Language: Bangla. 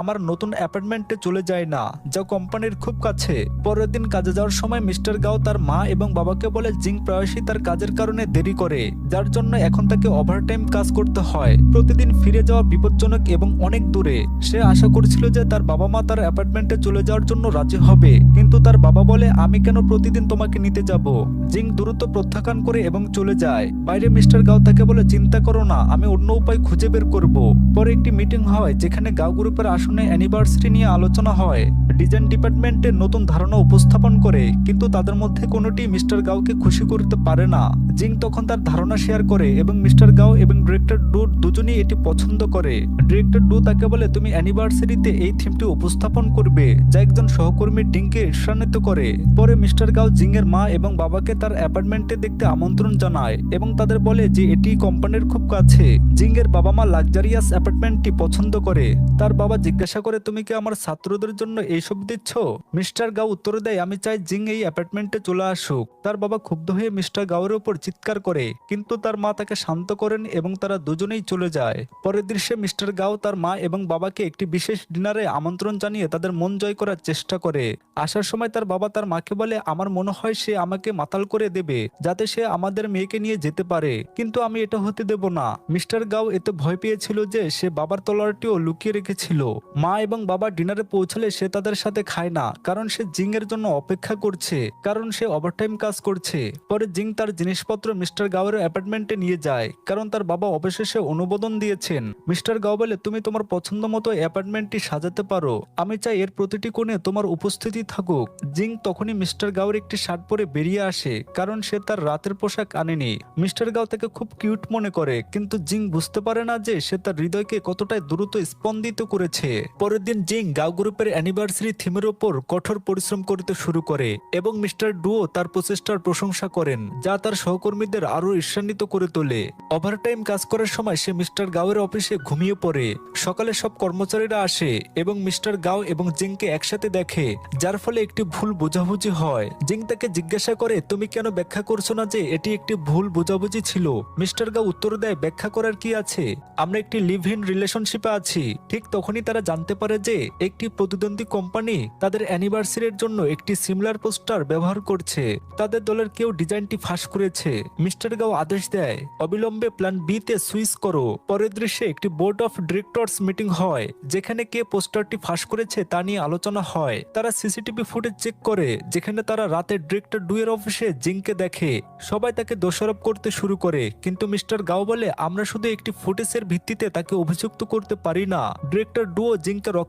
আমার নতুন অ্যাপার্টমেন্টে চলে যায় না, যা কোম্পানির খুব কাছে। পরের দিন কাজে যাওয়ার সময় মিস্টার গাও তার মা এবং বাবাকে বলে জিং প্রায়শই তার কাজের কারণে দেরি করে, যার জন্য এখন তাকে ওভারটাইম কাজ করতে হয়। প্রতিদিন ফিরে যাওয়া বিপজ্জনক এবং অনেক দূরে। সে আশা করছিল যে তার বাবা মা তার অ্যাপার্টমেন্টে চলে যাওয়ার জন্য রাজি হবে, কিন্তু তার বাবা বলে, আমি কেন প্রতিদিন তোমাকে নিতে যাব। জিং দ্রুত প্রত্যাখ্যান করে এবং চলে যায়। বাইরে মিস্টার গাও তাকে বলে, চিন্তা করো না, আমি অন্য উপায় খুঁজে বের করব। পরে একটি মিটিং হয় যেখানে গাও গ্রুপের আসনে অ্যানিভার্সারি নিয়ে আলোচনা হয়। ডিজাইন ডিপার্টমেন্টের নতুন ধারণা উপস্থাপন করে, কিন্তু তাদের মধ্যে কোনোটি মিস্টার গাওকে খুশি করতে পারে না। জিং তখন তার ধারণা শেয়ার করে এবং মিস্টার গাও এবং ডিরেক্টর ডু দুজনেই এটি পছন্দ করে। ডিরেক্টর ডু তাকে বলে, তুমি অ্যানিভার্সারিতে এই থিমটি উপস্থাপন করবে, যা একজন সহকর্মী ডিংকে ঈর্ষান্বিত করে। পরে মিস্টার গাও জিং এর মা এবং বাবাকে তার অ্যাপার্টমেন্টে দেখতে আমন্ত্রণ জানায় এবং তাদের বলে যে এটি কোম্পানির খুব কাছে। জিং এর বাবা মা লাক্সারিয়াস অ্যাপার্টমেন্টটি পছন্দ করে। তার বাবা জিজ্ঞাসা করে, তুমি কি আমার ছাত্রদের জন্য এইসব দিচ্ছ? মিস্টার গাও উত্তর দেয়, আমি চাই জিং এই অ্যাপার্টমেন্টে চলে আসুক। তার বাবা ক্ষুব্ধ হয়ে মিস্টার গাওয়ের উপর চিৎকার করে, কিন্তু তার মা তাকে শান্ত করেন এবং তারা দুজনেই চলে যায়। পরের দৃশ্যে মিস্টার গাও তার মা এবং বাবাকে একটি বিশেষ ডিনারে আমন্ত্রণ জানিয়ে তাদের মন জয় করার চেষ্টা করে। আসার সময় তার বাবা তার মাকে বলে, আমার মনে হয় সে আমাকে মাতাল করে দেবে, যাতে সে আমাদের মেয়েকে নিয়ে যেতে পারে, কিন্তু আমি এটা হতে দেব না। মিস্টার গাও এতে ভয় পেয়েছিল যে সে বাবার তলোয়ারটিও লুকিয়ে রেখেছিল। মা এবং বাবা ডিনারে পৌঁছালে সে তাদের সাথে খায় না, কারণ সে জিং এর জন্য অপেক্ষা করছে, কারণ সে ওভারটাইম কাজ করছে। পরে জিং তার জিনিসপত্র মিস্টার গাওয়ের অ্যাপার্টমেন্টে নিয়ে যায়, কারণ তার বাবা অবশেষে অনুমোদন দিয়েছেন। মিস্টার গাও বলে, তুমি তোমার পছন্দ মতো অ্যাপার্টমেন্টটি সাজাতে পারো, আমি চাই এর প্রতিটি কোণে তোমার উপস্থিতি থাকুক। জিং তখনই মিস্টার গাওয়ের একটি শার্ট পরে বেরিয়ে আসে, কারণ সে তার রাতের পোশাক আনেনি। মিস্টার গাও তাকে খুব কিউট মনে করে, কিন্তু জিং বুঝতে পারে না যে সে তার হৃদয়কে কতটাই দ্রুত স্পন্দিত করেছে। পরের দিন জিং গাও গ্রুপের অ্যানিভার্সারি থিমের ওপর কঠোর পরিশ্রম করতে শুরু করে এবং মিস্টার ডুও তার প্রচেষ্টার প্রশংসা করেন, যা তার সহকর্মীদের আরো ঈর্ষান্বিত করে তোলে। ওভারটাইম কাজ করার সময় সে মিস্টার গাওয়ের অফিসে ঘুমিয়ে পড়ে। সকালে সব কর্মচারীরা আসে এবং মিস্টার গাও এবং জিংকে একসাথে দেখে, যার ফলে একটি ভুল বোঝাবুঝি হয়। জিং তাকে জিজ্ঞাসা করে, তুমি কেন ব্যাখ্যা করছো না যে এটি একটি ভুল বোঝাবুঝি ছিল? মিস্টার গাও উত্তর দেয়, ব্যাখ্যা করার কি আছে, আমরা একটি লিভ ইন রিলেশনশিপে আছি। ঠিক তখনই তারা জানতে পারে যে একটি প্রতিদ্বন্দ্বী কোম্পানি তাদের অ্যানিভার্সারির জন্য একটি সিমিলার পোস্টার ব্যবহার করছে। তাদের দলের কেউ ডিজাইনটি ফাঁস করেছে। মিস্টার গাও আদেশ দেয়, অবিলম্বে প্ল্যান বি তে সুইচ করো। পরের দৃশ্যে একটি বোর্ড অফ ডিরেক্টরস মিটিং হয়, যেখানে কে পোস্টারটি ফাঁস করেছে তা নিয়ে আলোচনা হয়। তারা সিসিটিভি ফুটেজ চেক করে, যেখানে তারা রাতে ডিরেক্টর ডুয়ের অফিসে জিংকে দেখে। সবাই তাকে দোষারোপ করতে শুরু করে, কিন্তু মিস্টার গাও বলে, আমরা শুধু একটি ফুটেজের ভিত্তিতে তাকে অভিযুক্ত করতে পারি না। Director duo জিংকে